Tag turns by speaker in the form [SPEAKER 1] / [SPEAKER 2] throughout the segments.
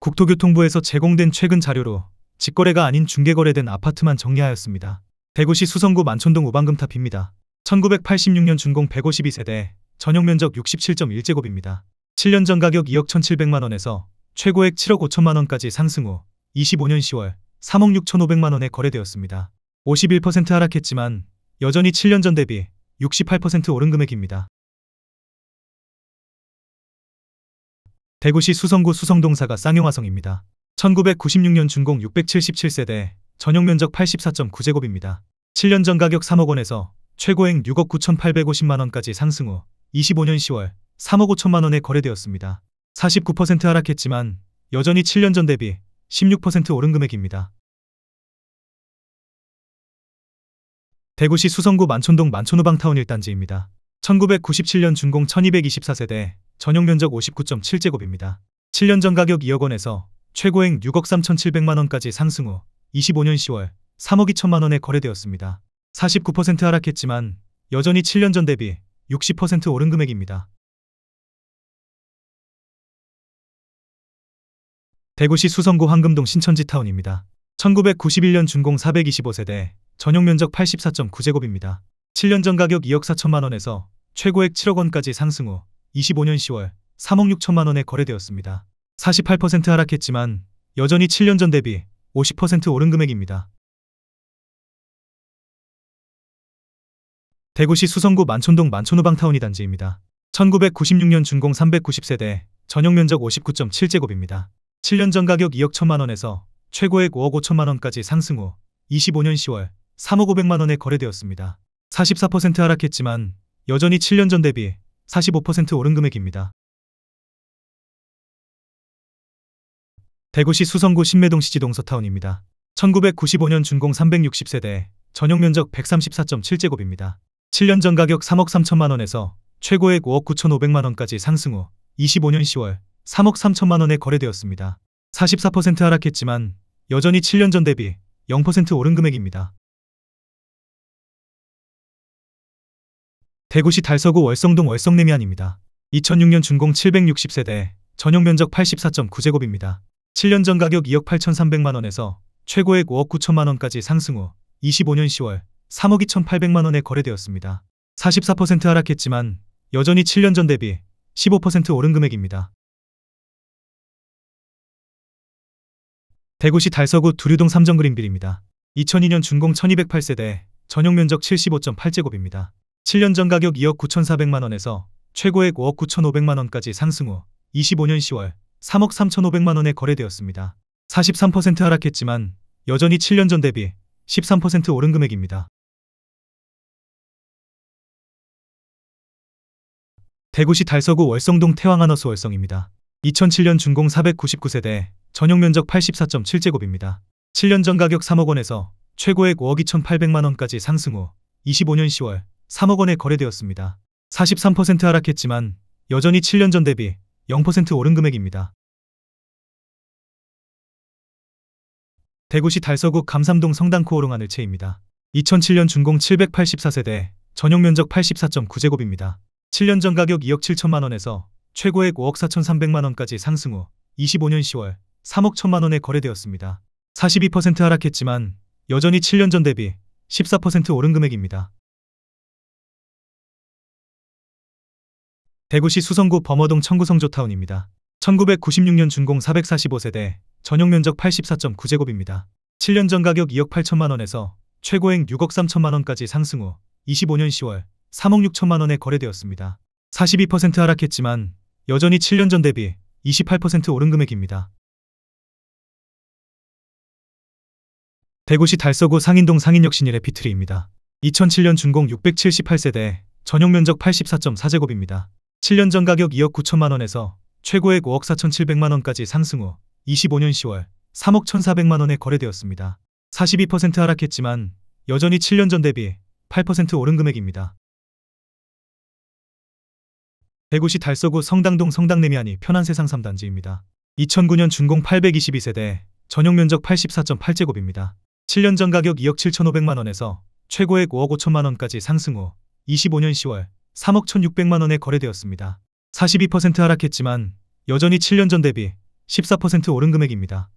[SPEAKER 1] 국토교통부에서 제공된 최근 자료로 직거래가 아닌 중개거래된 아파트만 정리하였습니다. 대구시 수성구 만촌동 우방금탑입니다. 1986년 준공 152세대, 전용면적 67.1제곱입니다. 7년 전 가격 2억 1,700만원에서 최고액 7억 5천만원까지 상승 후 25년 10월 3억 6,500만원에 거래되었습니다. 51% 하락했지만 여전히 7년 전 대비 68% 오른 금액입니다. 대구시 수성구 수성동사가 쌍용화성입니다. 1996년 준공 677세대, 전용면적 84.9제곱입니다. 7년 전 가격 3억원에서 최고액 6억 9,850만원까지 상승 후 25년 10월 3억 5천만원에 거래되었습니다. 49% 하락했지만 여전히 7년 전 대비 16% 오른 금액입니다. 대구시 수성구 만촌동 만촌우방타운 1단지입니다. 1997년 준공 1224세대, 전용면적 59.7제곱입니다. 7년 전 가격 2억원에서 최고액 6억 3,700만원까지 상승 후 25년 10월 3억 2천만원에 거래되었습니다. 49% 하락했지만 여전히 7년 전 대비 60% 오른 금액입니다. 대구시 수성구 황금동 신천지타운입니다. 1991년 준공 425세대, 전용면적 84.9제곱입니다. 7년 전 가격 2억 4천만원에서 최고액 7억원까지 상승 후 25년 10월 3억 6천만원에 거래되었습니다. 48% 하락했지만 여전히 7년 전 대비 50% 오른 금액입니다. 대구시 수성구 만촌동 만촌우방타운 2단지입니다. 1996년 준공 390세대, 전용면적 59.7제곱입니다. 7년 전 가격 2억 1천만원에서 최고액 5억 5천만원까지 상승 후 25년 10월 3억 5백만원에 거래되었습니다. 44% 하락했지만 여전히 7년 전 대비 45% 오른 금액입니다. 대구시 수성구 신매동 시지동서타운입니다. 1995년 준공 360세대, 전용면적 134.7제곱입니다. 7년 전 가격 3억 3천만원에서 최고액 5억 9,500만원까지 상승 후 25년 10월 3억 3천만원에 거래되었습니다. 44% 하락했지만 여전히 7년 전 대비 0% 오른 금액입니다. 대구시 달서구 월성동 월성내미안입니다. 2006년 준공 760세대, 전용면적 84.9제곱입니다. 7년 전 가격 2억 8,300만원에서 최고액 5억 9천만원까지 상승 후 25년 10월 3억 2,800만원에 거래되었습니다. 44% 하락했지만 여전히 7년 전 대비 15% 오른 금액입니다. 대구시 달서구 두류동 삼정그린빌입니다. 2002년 준공 1208세대, 전용면적 75.8제곱입니다. 7년 전 가격 2억 9,400만원에서 최고액 5억 9,500만원까지 상승 후 25년 10월 3억 3,500만원에 거래되었습니다. 43% 하락했지만 여전히 7년 전 대비 13% 오른 금액입니다. 대구시 달서구 월성동 태왕하너스 월성입니다. 2007년 준공 499세대, 전용면적 84.7제곱입니다. 7년 전 가격 3억원에서 최고액 5억 2,800만원까지 상승 후 25년 10월 3억원에 거래되었습니다. 43% 하락했지만 여전히 7년 전 대비 0% 오른 금액입니다. 대구시 달서구 감삼동 성당코오롱 하늘채입니다. 2007년 준공 784세대, 전용면적 84.9제곱입니다. 7년 전 가격 2억 7천만원에서 최고액 5억 4,300만원까지 상승 후 25년 10월 3억 1천만원에 거래되었습니다. 42% 하락했지만 여전히 7년 전 대비 14% 오른 금액입니다. 대구시 수성구 범어동 청구성조타운입니다. 1996년 준공 445세대, 전용면적 84.9제곱입니다. 7년 전 가격 2억 8천만원에서 최고액 6억 3천만원까지 상승 후 25년 10월 3억 6천만원에 거래되었습니다. 42% 하락했지만 여전히 7년 전 대비 28% 오른 금액입니다. 대구시 달서구 상인동 상인역 신일의 피트리입니다. 2007년 준공 678세대, 전용면적 84.4제곱입니다. 7년 전 가격 2억 9천만원에서 최고액 5억 4,700만원까지 상승 후 25년 10월 3억 1,400만원에 거래되었습니다. 42% 하락했지만 여전히 7년 전 대비 8% 오른 금액입니다. 대구시 달서구 성당동 성당내미안이 편안세상 3단지입니다. 2009년 준공 822세대, 전용면적 84.8제곱입니다. 7년 전 가격 2억 7,500만원에서 최고액 5억 5천만원까지 상승 후 25년 10월 3억 1,600만원에 거래되었습니다. 42% 하락했지만 여전히 7년 전 대비 14% 오른 금액입니다.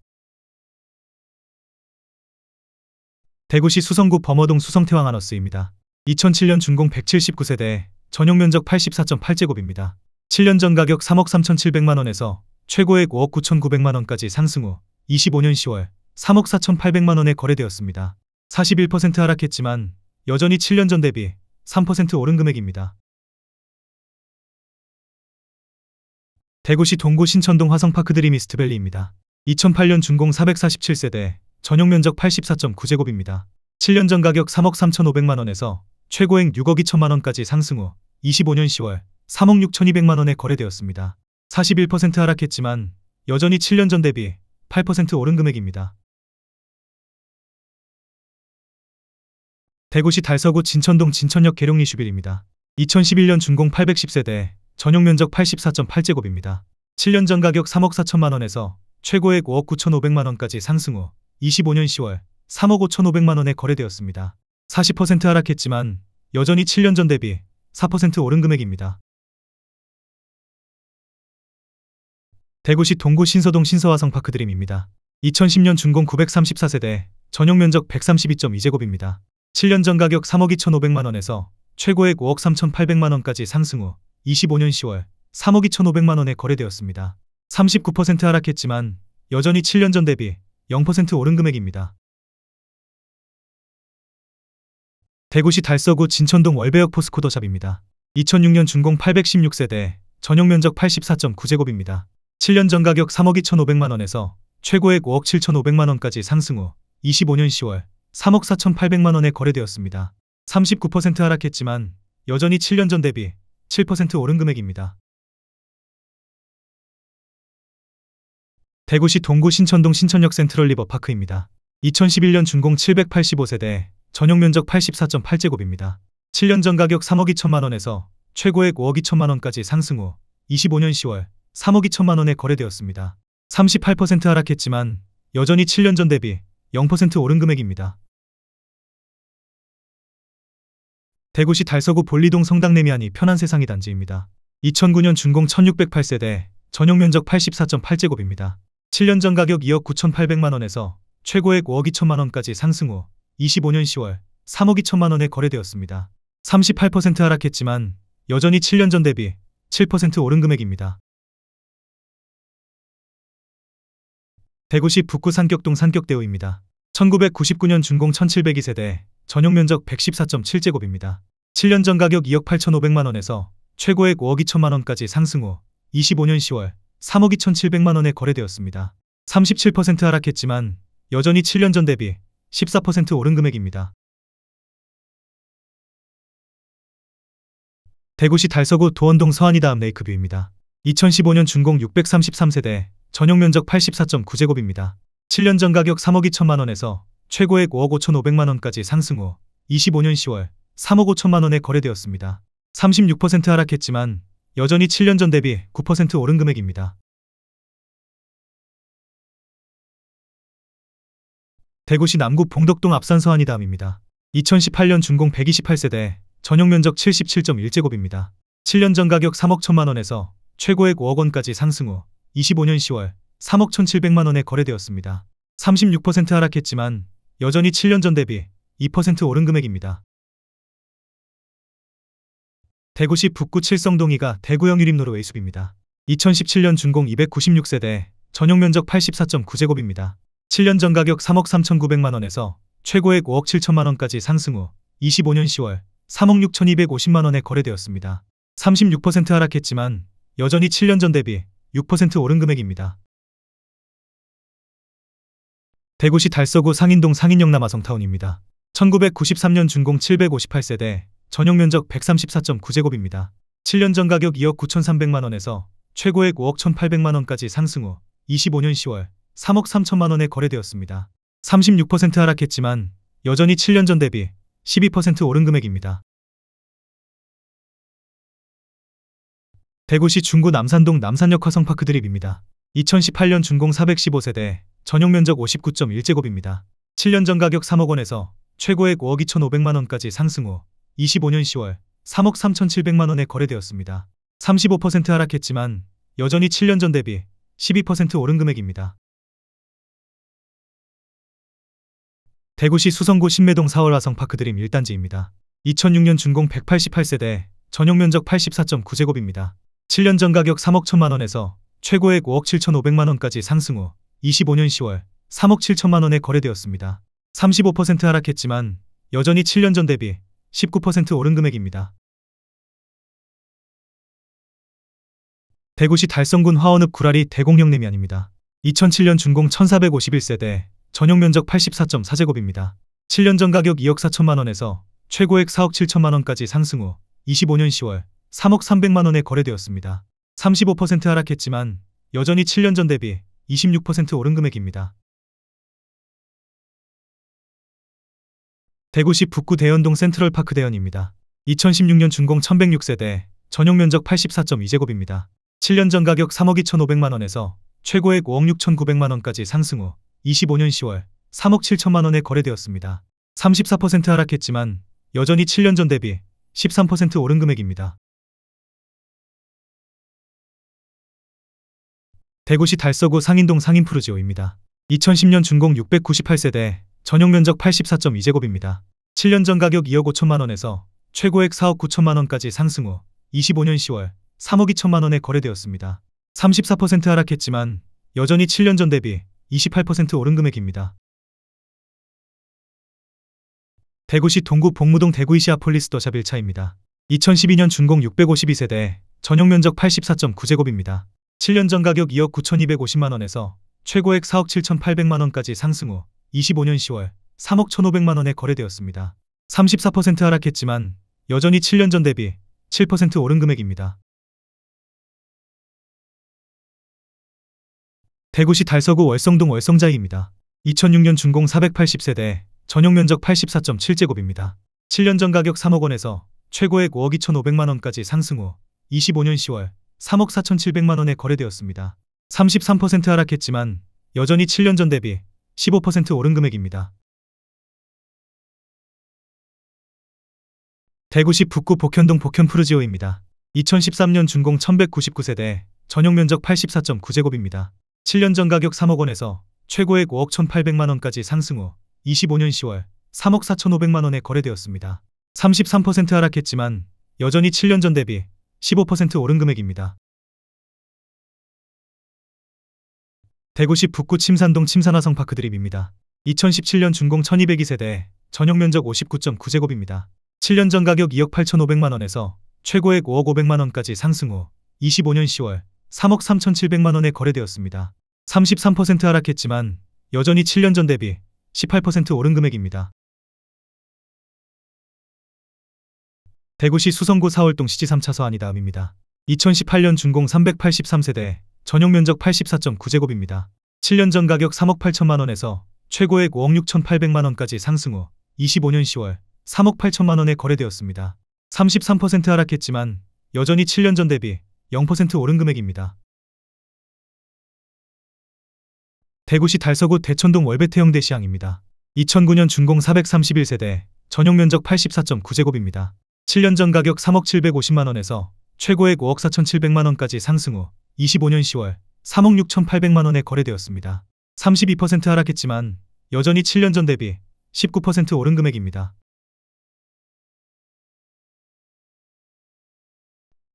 [SPEAKER 1] 대구시 수성구 범어동 수성태왕 하너스입니다. 2007년 준공 179세대, 전용면적 84.8제곱입니다. 7년 전 가격 3억 3,700만원에서 최고액 5억 9,900만원까지 상승 후 25년 10월 3억 4,800만원에 거래되었습니다. 41% 하락했지만 여전히 7년 전 대비 3% 오른 금액입니다. 대구시 동구 신천동 화성파크 드림 이스트밸리입니다. 2008년 준공 447세대, 전용면적 84.9제곱입니다. 7년 전 가격 3억 3,500만원에서 최고액 6억 2천만원까지 상승 후 25년 10월 3억 6,200만원에 거래되었습니다. 41% 하락했지만 여전히 7년 전 대비 8% 오른 금액입니다. 대구시 달서구 진천동 진천역 계룡리 슈빌입니다. 2011년 준공 810세대, 전용면적 84.8제곱입니다. 7년 전 가격 3억 4천만원에서 최고액 5억 9,500만원까지 상승 후 25년 10월 3억 5,500만원에 거래되었습니다. 40% 하락했지만 여전히 7년 전 대비 4% 오른 금액입니다. 대구시 동구 신서동 신서화성파크 드림입니다. 2010년 준공 934세대, 전용면적 132.2제곱입니다. 7년 전 가격 3억 2,500만원에서 최고액 5억 3,800만원까지 상승 후 25년 10월 3억 2,500만원에 거래되었습니다. 39% 하락했지만 여전히 7년 전 대비 0% 오른 금액입니다. 대구시 달서구 진천동 월배역 포스코더샵입니다. 2006년 준공 816세대, 전용면적 84.9제곱입니다. 7년 전 가격 3억 2,500만원에서 최고액 5억 7,500만원까지 상승 후 25년 10월 3억 4,800만원에 거래되었습니다. 39% 하락했지만 여전히 7년 전 대비 7% 오른 금액입니다. 대구시 동구 신천동 신천역 센트럴 리버파크입니다. 2011년 준공 785세대, 전용면적 84.8제곱입니다. 7년 전 가격 3억 2천만원에서 최고액 5억 2천만원까지 상승 후 25년 10월 3억 2천만원에 거래되었습니다. 38% 하락했지만 여전히 7년 전 대비 0% 오른 금액입니다. 대구시 달서구 볼리동 성당내미안이 편한 세상이 단지입니다. 2009년 준공 1608세대, 전용면적 84.8제곱입니다. 7년 전 가격 2억 9,800만원에서 최고액 5억 2천만원까지 상승 후 25년 10월 3억 2천만원에 거래되었습니다. 38% 하락했지만 여전히 7년 전 대비 7% 오른 금액입니다. 대구시 북구 산격동 산격대우입니다. 1999년 준공 1702세대, 전용면적 114.7제곱입니다. 7년 전 가격 2억 8,500만원에서 최고액 5억 2천만원까지 상승 후 25년 10월 3억 2,700만원에 거래되었습니다. 37% 하락했지만 여전히 7년 전 대비 14% 오른 금액입니다. 대구시 달서구 도원동 서안이다음 레이크뷰입니다. 2015년 준공 633세대, 전용면적 84.9제곱입니다. 7년 전 가격 3억 2천만원에서 최고액 5억 5,500만원까지 상승 후 25년 10월 3억 5천만원에 거래되었습니다. 36% 하락했지만 여전히 7년 전 대비 9% 오른 금액입니다. 대구시 남구 봉덕동 앞산서안이다음입니다. 2018년 준공 128세대, 전용면적 77.1제곱입니다. 7년 전 가격 3억 1천만원에서 최고액 5억 원까지 상승 후 25년 10월 3억 1,700만원에 거래되었습니다. 36% 하락했지만 여전히 7년 전 대비 2% 오른 금액입니다. 대구시 북구 칠성동이가 대구형 유림로로 외수입니다. 2017년 준공 296세대, 전용면적 84.9제곱입니다. 7년 전 가격 3억 3,900만원에서 최고액 5억 7천만원까지 상승 후 25년 10월 3억 6,250만원에 거래되었습니다. 36% 하락했지만 여전히 7년 전 대비 6% 오른 금액입니다. 대구시 달서구 상인동 상인역 남아성타운입니다. 1993년 준공 758세대, 전용면적 134.9제곱입니다. 7년 전 가격 2억 9,300만원에서 최고액 5억 1,800만원까지 상승 후 25년 10월 3억 3천만원에 거래되었습니다. 36% 하락했지만 여전히 7년 전 대비 12% 오른 금액입니다. 대구시 중구 남산동 남산역 화성파크 드립입니다. 2018년 준공 415세대, 전용면적 59.1제곱입니다. 7년 전 가격 3억 원에서 최고액 5억 2,500만원까지 상승 후 25년 10월 3억 3,700만원에 거래되었습니다. 35% 하락했지만 여전히 7년 전 대비 12% 오른 금액입니다. 대구시 수성구 신매동 4월 화성파크드림 1단지입니다. 2006년 준공 188세대, 전용면적 84.9제곱입니다. 7년 전 가격 3억 1천만원에서 최고액 5억 7,500만원까지 상승 후 25년 10월 3억 7천만원에 거래되었습니다. 35% 하락했지만 여전히 7년 전 대비 19% 오른 금액입니다. 대구시 달성군 화원읍 구라리 대공령 내면입니다. 2007년 준공 1451세대, 전용면적 84.4제곱입니다. 7년 전 가격 2억 4천만원에서 최고액 4억 7천만원까지 상승 후 25년 10월 3억 300만원에 거래되었습니다. 35% 하락했지만 여전히 7년 전 대비 26% 오른 금액입니다. 대구시 북구 대연동 센트럴파크 대연입니다. 2016년 준공 1106세대, 전용면적 84.2제곱입니다. 7년 전 가격 3억 2,500만원에서 최고액 5억 6,900만원까지 상승 후 25년 10월 3억 7천만원에 거래되었습니다. 34% 하락했지만 여전히 7년 전 대비 13% 오른 금액입니다. 대구시 달서구 상인동 상인푸르지오입니다. 2010년 준공 698세대, 전용면적 84.2제곱입니다. 7년 전 가격 2억 5천만원에서 최고액 4억 9천만원까지 상승 후 25년 10월 3억 2천만원에 거래되었습니다. 34% 하락했지만 여전히 7년 전 대비 28% 오른 금액입니다. 대구시 동구 복무동 대구이시아폴리스 더샵 1차입니다. 2012년 준공 652세대, 전용면적 84.9제곱입니다. 7년 전 가격 2억 9,250만원에서 최고액 4억 7,800만원까지 상승 후 25년 10월 3억 1,500만원에 거래되었습니다. 34% 하락했지만 여전히 7년 전 대비 7% 오른 금액입니다. 대구시 달서구 월성동 월성자이입니다. 2006년 준공 480세대, 전용면적 84.7제곱입니다. 7년 전 가격 3억 원에서 최고액 5억 2,500만원까지 상승 후 25년 10월 3억 4,700만원에 거래되었습니다. 33% 하락했지만 여전히 7년 전 대비 15% 오른 금액입니다. 대구시 북구 복현동 복현푸르지오입니다. 2013년 준공 1199세대, 전용면적 84.9제곱입니다. 7년 전 가격 3억 원에서 최고액 5억 1,800만원까지 상승 후 25년 10월 3억 4,500만원에 거래되었습니다. 33% 하락했지만 여전히 7년 전 대비 15% 오른 금액입니다. 대구시 북구 침산동 침산화성파크드림입니다. 2017년 준공 1202세대, 전용면적 59.9제곱입니다. 7년 전 가격 2억 8,500만원에서 최고액 5억 500만원까지 상승 후 25년 10월 3억 3,700만원에 거래되었습니다. 33% 하락했지만 여전히 7년 전 대비 18% 오른 금액입니다. 대구시 수성구 사월동 시지 3차소 아니다음입니다. 2018년 준공 383세대, 전용면적 84.9제곱입니다. 7년 전 가격 3억 8천만원에서 최고액 5억 6,800만원까지 상승 후 25년 10월 3억 8천만원에 거래되었습니다. 33% 하락했지만 여전히 7년 전 대비 0% 오른 금액입니다. 대구시 달서구 대천동 월베태형대 시향입니다. 2009년 준공 431세대, 전용면적 84.9제곱입니다. 7년 전 가격 3억 750만원에서 최고액 5억 4,700만원까지 상승 후 25년 10월 3억 6,800만원에 거래되었습니다. 32% 하락했지만 여전히 7년 전 대비 19% 오른 금액입니다.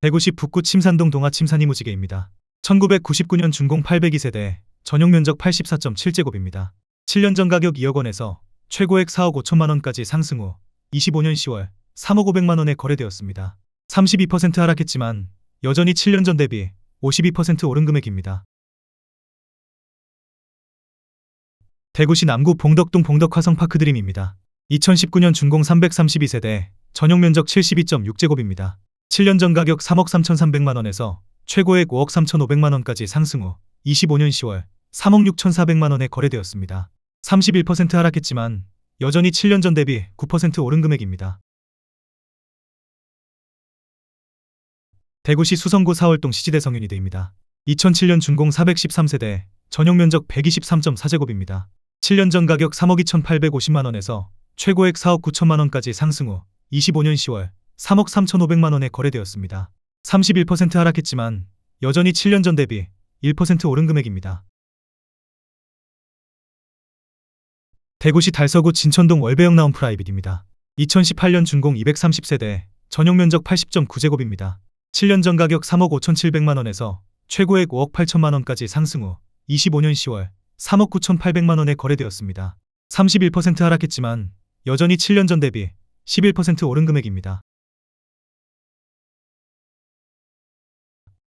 [SPEAKER 1] 대구시 북구 침산동 동아 침산이무지개입니다. 1999년 준공 802세대, 전용면적 84.7제곱입니다. 7년 전 가격 2억 원에서 최고액 4억 5천만원까지 상승 후 25년 10월 3억 500만원에 거래되었습니다. 32% 하락했지만 여전히 7년 전 대비 52% 오른 금액입니다. 대구시 남구 봉덕동 봉덕화성파크드림입니다. 2019년 준공 332세대, 전용면적 72.6제곱입니다. 7년 전 가격 3억 3,300만원에서 최고액 5억 3,500만원까지 상승 후 25년 10월 3억 6,400만원에 거래되었습니다. 31% 하락했지만 여전히 7년 전 대비 9% 오른 금액입니다. 대구시 수성구 사월동 시지대 성윤이대입니다. 2007년 준공 413세대, 전용면적 123.4제곱입니다. 7년 전 가격 3억 2,850만원에서 최고액 4억 9천만원까지 상승 후 25년 10월 3억 3,500만원에 거래되었습니다. 31% 하락했지만 여전히 7년 전 대비 1% 오른 금액입니다. 대구시 달서구 진천동 월배역 나온 프라이빗입니다. 2018년 준공 230세대, 전용 면적 80.9제곱입니다. 7년 전 가격 3억 5,700만원에서 최고액 5억 8천만원까지 상승 후 25년 10월 3억 9,800만원에 거래되었습니다. 31% 하락했지만 여전히 7년 전 대비 11% 오른 금액입니다.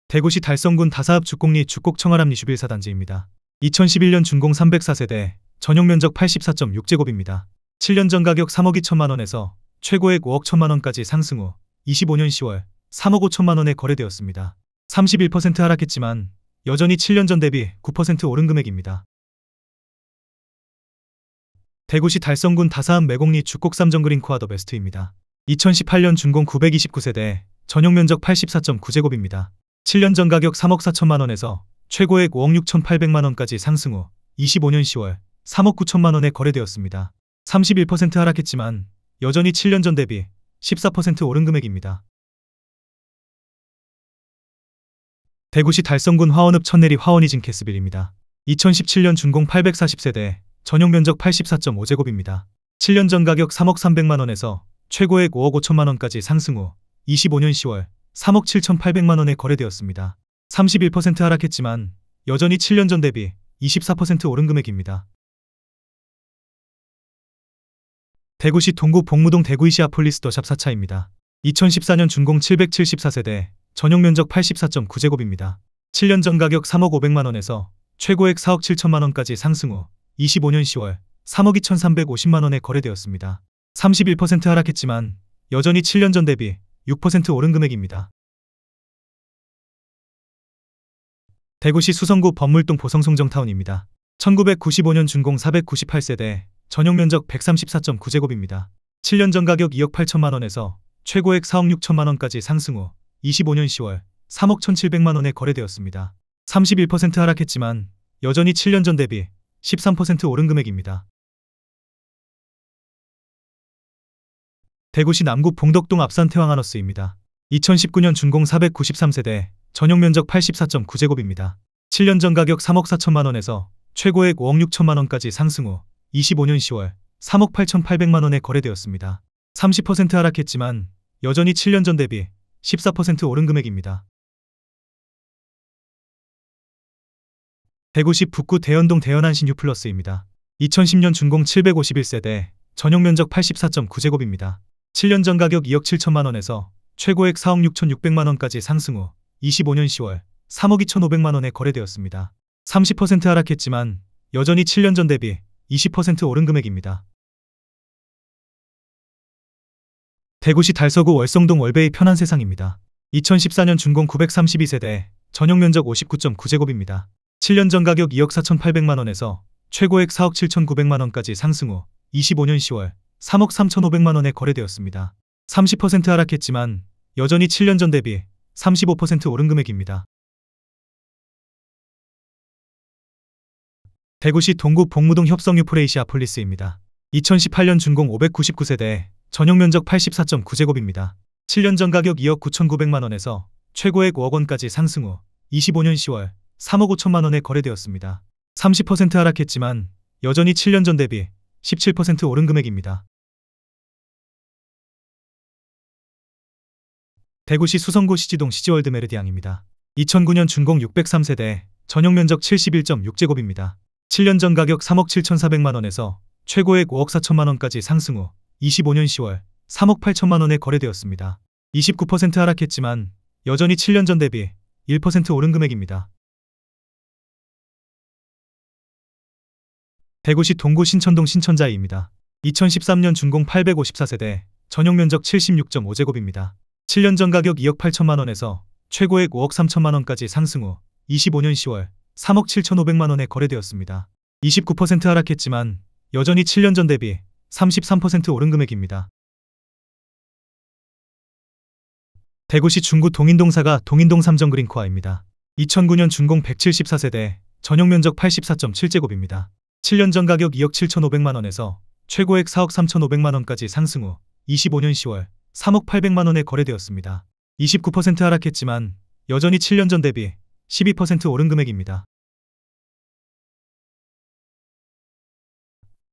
[SPEAKER 1] 대구시 달성군 다사읍 죽곡리 죽곡 청아람리 주빌 4단지입니다. 2011년 준공 304세대, 전용 면적 84.6제곱입니다. 7년 전 가격 3억 2천만원에서 최고액 5억 1천만원까지 상승 후 25년 10월 3억 5천만원에 거래되었습니다. 31% 하락했지만 여전히 7년 전 대비 9% 오른 금액입니다. 대구시 달성군 다사읍 매곡리 죽곡 3정 그린 코아 더 베스트입니다. 2018년 준공 929세대, 전용 면적 84.9제곱입니다. 7년 전 가격 3억 4천만원에서 최고액 5억 6,800만원까지 상승 후 25년 10월 3억 9천만원에 거래되었습니다. 31% 하락했지만 여전히 7년 전 대비 14% 오른 금액입니다. 대구시 달성군 화원읍 천내리 화원이진 캐스빌입니다. 2017년 준공 840세대, 전용 면적 84.5제곱입니다. 7년 전 가격 3억 300만원에서 최고액 5억 5천만원까지 상승 후 25년 10월 3억 7,800만원에 거래되었습니다. 31% 하락했지만 여전히 7년 전 대비 24% 오른 금액입니다. 대구시 동구 복무동 대구이시아폴리스 더샵 4차입니다. 2014년 준공 774세대, 전용 면적 84.9제곱입니다. 7년 전 가격 3억 500만원에서 최고액 4억 7천만원까지 상승 후 25년 10월 3억 2,350만원에 거래되었습니다. 31% 하락했지만 여전히 7년 전 대비 6% 오른 금액입니다. 대구시 수성구 범물동 보성송정타운입니다. 1995년 준공 498세대, 전용 면적 134.9제곱입니다. 7년 전 가격 2억 8천만원에서 최고액 4억 6천만원까지 상승 후 25년 10월 3억 1,700만원에 거래되었습니다. 31% 하락했지만 여전히 7년 전 대비 13% 오른 금액입니다. 대구시 남구 봉덕동 앞산 태왕하너스입니다. 2019년 준공 493세대, 전용 면적 84.9제곱입니다. 7년 전 가격 3억 4천만원에서 최고액 5억 6천만원까지 상승 후 25년 10월 3억 8,800만원에 거래되었습니다. 30% 하락했지만 여전히 7년 전 대비 14% 오른 금액입니다. 대구시 북구 대연동 대연한신 유플러스입니다. 2010년 준공 751세대, 전용 면적 84.9제곱입니다. 7년 전 가격 2억 7천만원에서 최고액 4억 6,600만원까지 상승 후 25년 10월 3억 2,500만원에 거래되었습니다. 30% 하락했지만 여전히 7년 전 대비 20% 오른 금액입니다. 대구시 달서구 월성동 월베이 편한 세상입니다. 2014년 준공 932세대, 전용 면적 59.9제곱입니다. 7년 전 가격 2억 4,800만원에서 최고액 4억 7,900만원까지 상승 후 25년 10월 3억 3,500만원에 거래되었습니다. 30% 하락했지만 여전히 7년 전 대비 35% 오른 금액입니다. 대구시 동구 복무동 협성유 프레이시아폴리스입니다. 2018년 준공 599세대, 전용 면적 84.9제곱입니다. 7년 전 가격 2억 9,900만원에서 최고액 5억원까지 상승 후 25년 10월 3억 5천만원에 거래되었습니다. 30% 하락했지만 여전히 7년 전 대비 17% 오른 금액입니다. 대구시 수성구 시지동 시지월드 메르디앙입니다. 2009년 준공 603세대, 전용 면적 71.6제곱입니다. 7년 전 가격 3억 7,400만원에서 최고액 5억 4천만원까지 상승 후 25년 10월 3억 8천만원에 거래되었습니다. 29% 하락했지만 여전히 7년 전 대비 1% 오른 금액입니다. 대구시 동구 신천동 신천자이입니다. 2013년 준공 854세대, 전용 면적 76.5제곱입니다. 7년 전 가격 2억 8천만원에서 최고액 5억 3천만원까지 상승 후 25년 10월 3억 7,500만원에 거래되었습니다. 29% 하락했지만 여전히 7년 전 대비 33% 오른 금액입니다. 대구시 중구 동인동사가 동인동 3정 그린코아입니다. 2009년 준공 174세대, 전용 면적 84.7제곱입니다. 7년 전 가격 2억 7,500만원에서 최고액 4억 3,500만원까지 상승 후 25년 10월 3억 800만원에 거래되었습니다. 29% 하락했지만 여전히 7년 전 대비 12% 오른 금액입니다.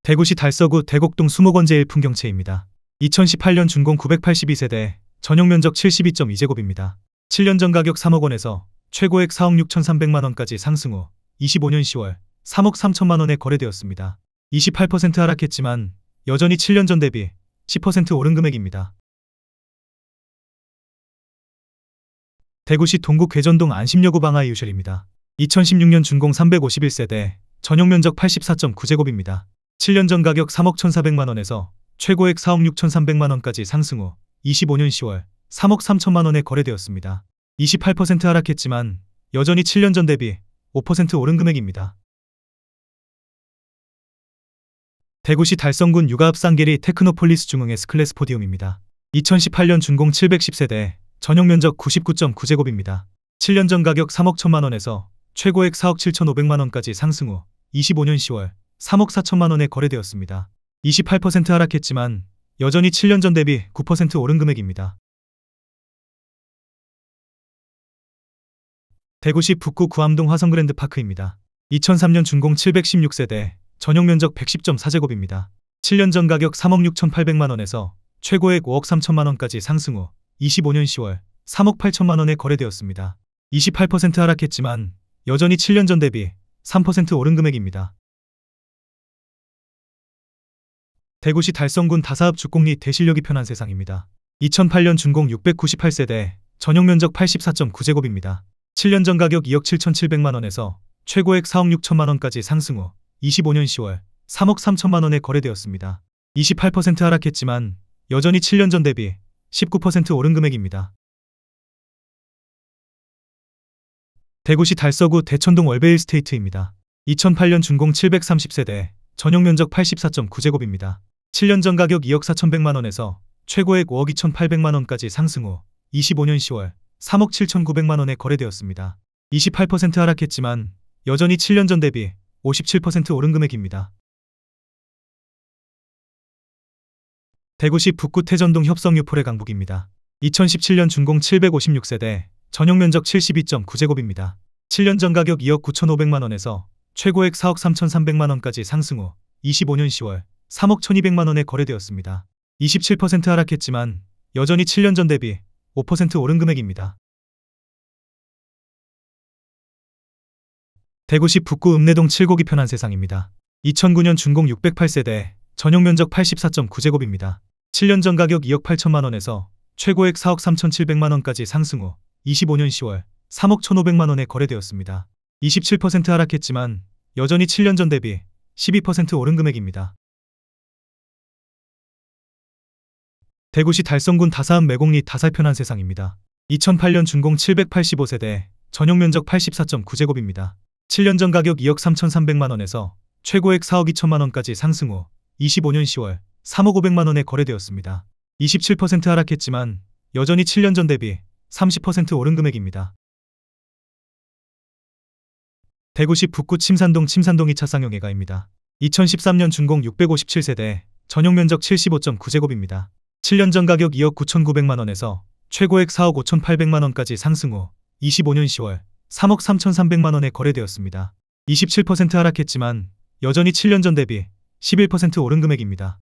[SPEAKER 1] 대구시 달서구 대곡동 수목원 제1풍경채입니다. 2018년 준공 982세대, 전용 면적 72.2제곱입니다. 7년 전 가격 3억 원에서 최고액 4억 6,300만 원까지 상승 후 25년 10월 3억 3천만 원에 거래되었습니다. 28% 하락했지만 여전히 7년 전 대비 10% 오른 금액입니다. 대구시 동구 괴전동 안심여고 방하이 유실입니다. 2016년 준공 351세대, 전용 면적 84.9제곱입니다. 7년 전 가격 3억 1,400만 원에서 최고액 4억 6,300만 원까지 상승 후 25년 10월 3억 3천만 원에 거래되었습니다. 28% 하락했지만 여전히 7년 전 대비 5% 오른 금액입니다. 대구시 달성군 육아읍 쌍계리 테크노폴리스 중흥 S클래스 포디움입니다. 2018년 준공 710세대, 전용 면적 99.9제곱입니다. 7년 전 가격 3억 1천만 원에서 최고액 4억 7,500만 원까지 상승 후 25년 10월 3억 4천만 원에 거래되었습니다. 28% 하락했지만 여전히 7년 전 대비 9% 오른 금액입니다. 대구시 북구 구암동 화성그랜드 파크입니다. 2003년 준공 716세대, 전용 면적 110.4제곱입니다. 7년 전 가격 3억 6,800만 원에서 최고액 5억 3천만 원까지 상승 후 25년 10월 3억 8천만 원에 거래되었습니다. 28% 하락했지만 여전히 7년 전 대비 3% 오른 금액입니다. 대구시 달성군 다사읍 주공리 대실력이 편한 세상입니다. 2008년 준공 698세대, 전용 면적 84.9제곱입니다. 7년 전 가격 2억 7,700만 원에서 최고액 4억 6천만 원까지 상승 후 25년 10월 3억 3천만 원에 거래되었습니다. 28% 하락했지만 여전히 7년 전 대비 19% 오른 금액입니다. 대구시 달서구 대천동 월베일스테이트입니다. 2008년 준공 730세대, 전용 면적 84.9제곱입니다. 7년 전 가격 2억 4,100만 원에서 최고액 5억 2,800만 원까지 상승 후 25년 10월 3억 7,900만 원에 거래되었습니다. 28% 하락했지만 여전히 7년 전 대비 57% 오른 금액입니다. 대구시 북구 태전동 협성유포레 강북입니다. 2017년 준공 756세대, 전용 면적 72.9제곱입니다. 7년 전 가격 2억 9,500만 원에서 최고액 4억 3,300만 원까지 상승 후 25년 10월 3억 1,200만 원에 거래되었습니다. 27% 하락했지만 여전히 7년 전 대비 5% 오른 금액입니다. 대구시 북구 읍내동 7고기 편한 세상입니다. 2009년 준공 608세대, 전용 면적 84.9제곱입니다. 7년 전 가격 2억 8천만 원에서 최고액 4억 3,700만 원까지 상승 후 25년 10월 3억 1,500만 원에 거래되었습니다. 27% 하락했지만 여전히 7년 전 대비 12% 오른 금액입니다. 대구시 달성군 다사읍 매곡리 다살 편한 세상입니다. 2008년 준공 785세대, 전용 면적 84.9제곱입니다. 7년 전 가격 2억 3,300만 원에서 최고액 4억 2천만 원까지 상승 후 25년 10월 3억 500만 원에 거래되었습니다. 27% 하락했지만 여전히 7년 전 대비 30% 오른 금액입니다. 대구시 북구 침산동 2차 쌍용회가입니다. 2013년 준공 657세대, 전용 면적 75.9제곱입니다. 7년 전 가격 2억 9,900만 원에서 최고액 4억 5,800만 원까지 상승 후 25년 10월 3억 3,300만 원에 거래되었습니다. 27% 하락했지만 여전히 7년 전 대비 11% 오른 금액입니다.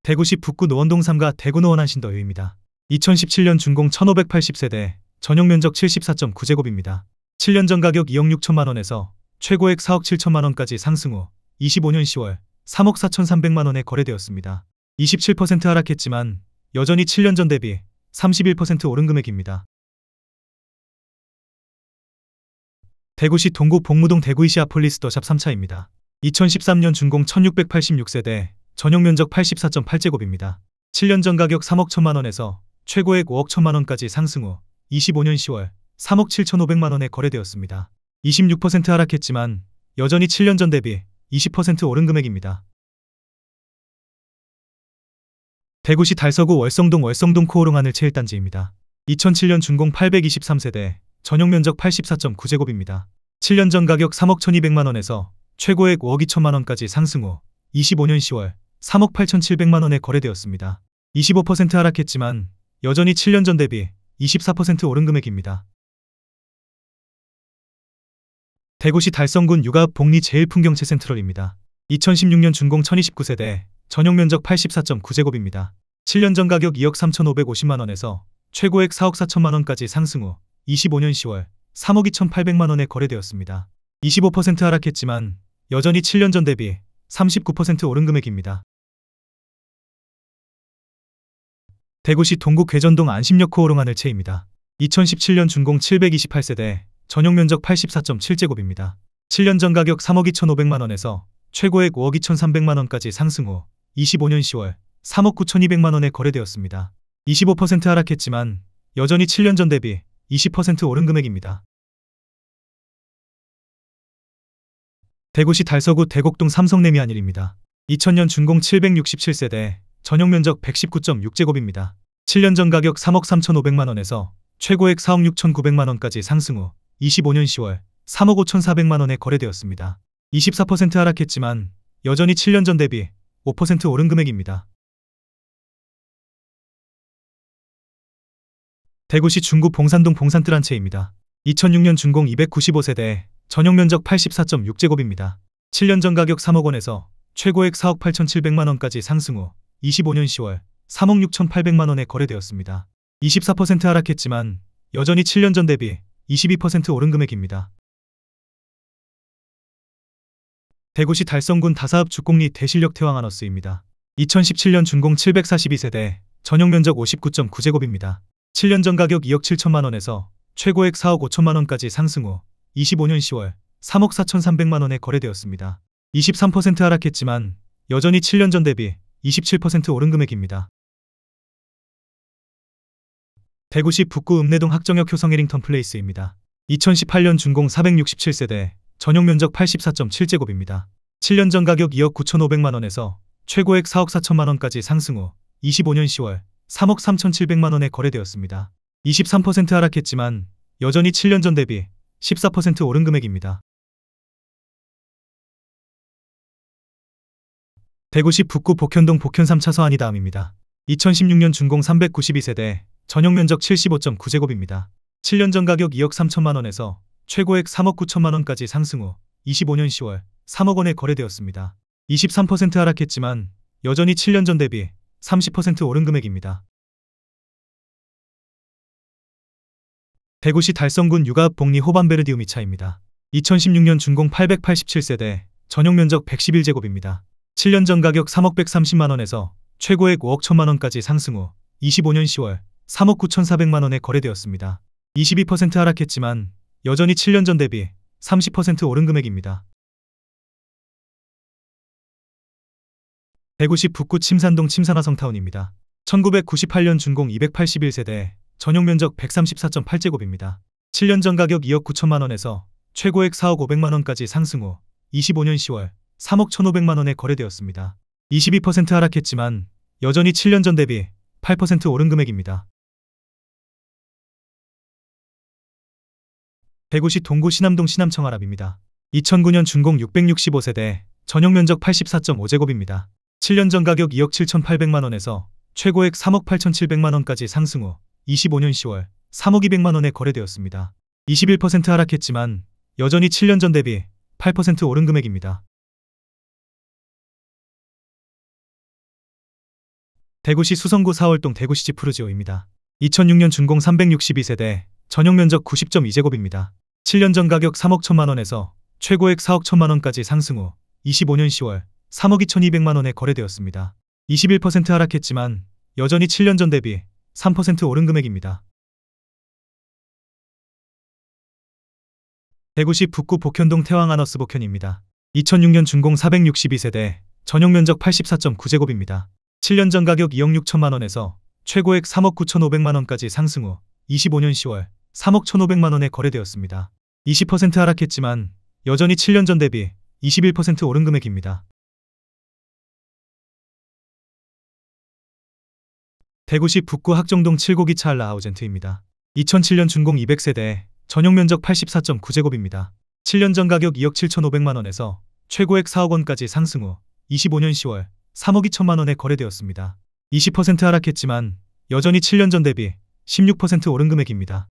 [SPEAKER 1] 대구시 북구 노원동 3가 대구 노원 한신더유입니다. 2017년 준공 1,580세대, 전용 면적 74.9제곱입니다. 7년 전 가격 2억 6천만 원에서 최고액 4억 7천만 원까지 상승 후 25년 10월 3억 4,300만 원에 거래되었습니다. 27% 하락했지만 여전히 7년 전 대비 31% 오른 금액입니다. 대구시 동구 복무동 대구이시아폴리스 더샵 3차입니다. 2013년 준공 1686세대, 전용 면적 84.8제곱입니다. 7년 전 가격 3억 1천만 원에서 최고액 5억 1천만 원까지 상승 후 25년 10월 3억 7,500만 원에 거래되었습니다. 26% 하락했지만 여전히 7년 전 대비 20% 오른 금액입니다. 대구시 달서구 월성동 코오롱 하늘 제1단지입니다. 2007년 준공 823세대, 전용 면적 84.9제곱입니다. 7년 전 가격 3억 1,200만 원에서 최고액 5억 2천만 원까지 상승 후 25년 10월 3억 8,700만 원에 거래되었습니다. 25% 하락했지만 여전히 7년 전 대비 24% 오른 금액입니다. 대구시 달성군 육아읍 복리 제일풍경채 센트럴입니다. 2016년 준공 1029세대, 전용면적 84.9제곱입니다. 7년 전 가격 2억 3,550만원에서 최고액 4억 4천만원까지 상승 후 25년 10월 3억 2,800만원에 거래되었습니다. 25% 하락했지만 여전히 7년 전 대비 39% 오른 금액입니다. 대구시 동구 괴전동 안심역 코오롱 하늘채입니다. 2017년 준공 728세대, 전용면적 84.7제곱입니다. 7년 전 가격 3억 2,500만원에서 최고액 5억 2,300만원까지 상승 후 25년 10월 3억 9,200만원에 거래되었습니다. 25% 하락했지만 여전히 7년 전 대비 20% 오른 금액입니다. 대구시 달서구 대곡동 삼성레미 한일입니다. 2000년 준공 767세대, 전용면적 119.6제곱입니다. 7년 전 가격 3억 3,500만원에서 최고액 4억 6,900만원까지 상승 후 25년 10월 3억 5,400만원에 거래되었습니다. 24% 하락했지만 여전히 7년 전 대비 5% 오른 금액입니다. 대구시 중구 봉산동 봉산뜰 한 채입니다. 2006년 준공 295세대, 전용면적 84.6제곱입니다. 7년 전 가격 3억 원에서 최고액 4억 8,700만원까지 상승 후 25년 10월 3억 6,800만원에 거래되었습니다. 24% 하락했지만 여전히 7년 전 대비 22% 오른 금액입니다. 대구시 달성군 다사읍 주공리 대실력 태왕하너스입니다. 2017년 준공 742세대, 전용면적 59.9제곱입니다. 7년 전 가격 2억 7천만원에서 최고액 4억 5천만원까지 상승 후 25년 10월 3억 4,300만원에 거래되었습니다. 23% 하락했지만 여전히 7년 전 대비 27% 오른 금액입니다. 대구시 북구 읍내동 학정역 효성 해링턴 플레이스입니다. 2018년 준공 467세대, 전용면적 84.7제곱입니다. 7년 전 가격 2억 9,500만원에서 최고액 4억 4천만원까지 상승 후 25년 10월 3억 3,700만원에 거래되었습니다. 23% 하락했지만 여전히 7년 전 대비 14% 오른 금액입니다. 대구시 북구 복현동 복현 3차 서안이다함입니다. 2016년 준공 392세대, 전용면적 75.9제곱입니다. 7년 전 가격 2억 3천만원에서 최고액 3억 9천만원까지 상승 후 25년 10월 3억 원에 거래되었습니다. 23% 하락했지만 여전히 7년 전 대비 30% 오른 금액입니다. 대구시 달성군 육아읍 복리 호반베르디움 2차입니다. 2016년 준공 887세대, 전용면적 111제곱입니다. 7년 전 가격 3억 130만원에서 최고액 5억 1천만원까지 상승 후 25년 10월 3억 9,400만원에 거래되었습니다. 22% 하락했지만 여전히 7년 전 대비 30% 오른 금액입니다. 대구시 북구 침산동 침산화성타운입니다. 1998년 준공 281세대, 전용면적 134.8제곱입니다. 7년 전 가격 2억 9천만원에서 최고액 4억 500만원까지 상승 후 25년 10월 3억 1,500만원에 거래되었습니다. 22% 하락했지만 여전히 7년 전 대비 8% 오른 금액입니다. 대구시 동구 신암동 신암청아랍입니다. 2009년 준공 665세대, 전용면적 84.5제곱입니다. 7년 전 가격 2억 7,800만원에서 최고액 3억 8,700만원까지 상승 후 25년 10월 3억 200만원에 거래되었습니다. 21% 하락했지만 여전히 7년 전 대비 8% 오른 금액입니다. 대구시 수성구 사월동 대구시집 푸르지오입니다. 2006년 준공 362세대, 전용면적 90.2제곱입니다. 7년 전 가격 3억 1천만원에서 최고액 4억 1천만원까지 상승 후 25년 10월 3억 2,200만원에 거래되었습니다. 21% 하락했지만 여전히 7년 전 대비 3% 오른 금액입니다. 대구시 북구 복현동 태왕하너스 복현입니다. 2006년 준공 462세대, 전용면적 84.9제곱입니다. 7년 전 가격 2억 6천만원에서 최고액 3억 9,500만원까지 상승 후 25년 10월 3억 1,500만원에 거래되었습니다. 20% 하락했지만 여전히 7년 전 대비 21% 오른 금액입니다. 대구시 북구 학정동 7고기 차알라 하우젠트입니다. 2007년 준공 200세대, 전용면적 84.9제곱입니다. 7년 전 가격 2억 7,500만원에서 최고액 4억 원까지 상승 후 25년 10월 3억 2천만원에 거래되었습니다. 20% 하락했지만 여전히 7년 전 대비 16% 오른 금액입니다.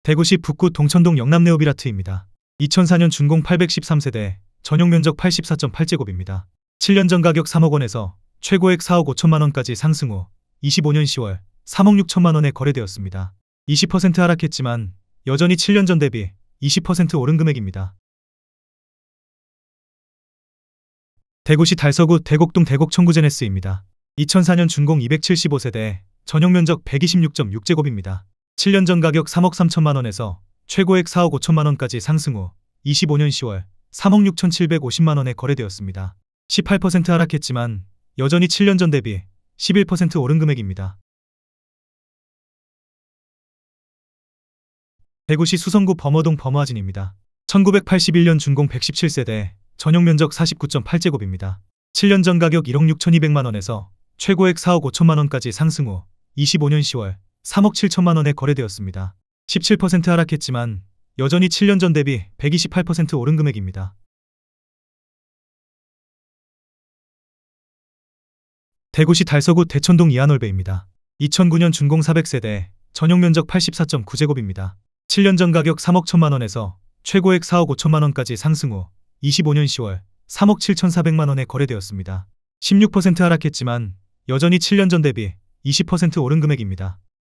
[SPEAKER 1] 대구시 북구 동천동 영남네오비라트입니다. 2004년 준공 813세대, 전용 면적 84.8제곱입니다. 7년 전 가격 3억 원에서 최고액 4억 5천만 원까지 상승 후 25년 10월 3억 6천만 원에 거래되었습니다. 20% 하락했지만 여전히 7년 전 대비 20% 오른 금액입니다. 대구시 달서구 대곡동 대곡청구제네스입니다. 2004년 준공 275세대, 전용 면적 126.6제곱입니다. 7년 전 가격 3억 3천만 원에서 최고액 4억 5천만 원까지 상승 후 25년 10월 3억 6,750만 원에 거래되었습니다. 18% 하락했지만 여전히 7년 전 대비 11% 오른 금액입니다. 대구시 수성구 범어동 범어하진입니다. 1981년 준공 117세대, 전용 면적 49.8제곱입니다. 7년 전 가격 1억 6,200만 원에서 최고액 4억 5천만 원까지 상승 후 25년 10월 3억 7천만 원에 거래되었습니다. 17% 하락했지만 여전히 7년 전 대비 128% 오른 금액입니다. 대구시 달서구 대천동 이하놀베입니다. 2009년 준공 400세대, 전용 면적 84.9제곱입니다. 7년 전 가격 3억 1천만 원에서 최고액 4억 5천만 원까지 상승 후 25년 10월 3억 7,400만 원에 거래되었습니다. 16% 하락했지만 여전히 7년 전 대비 20% 오른 금액입니다.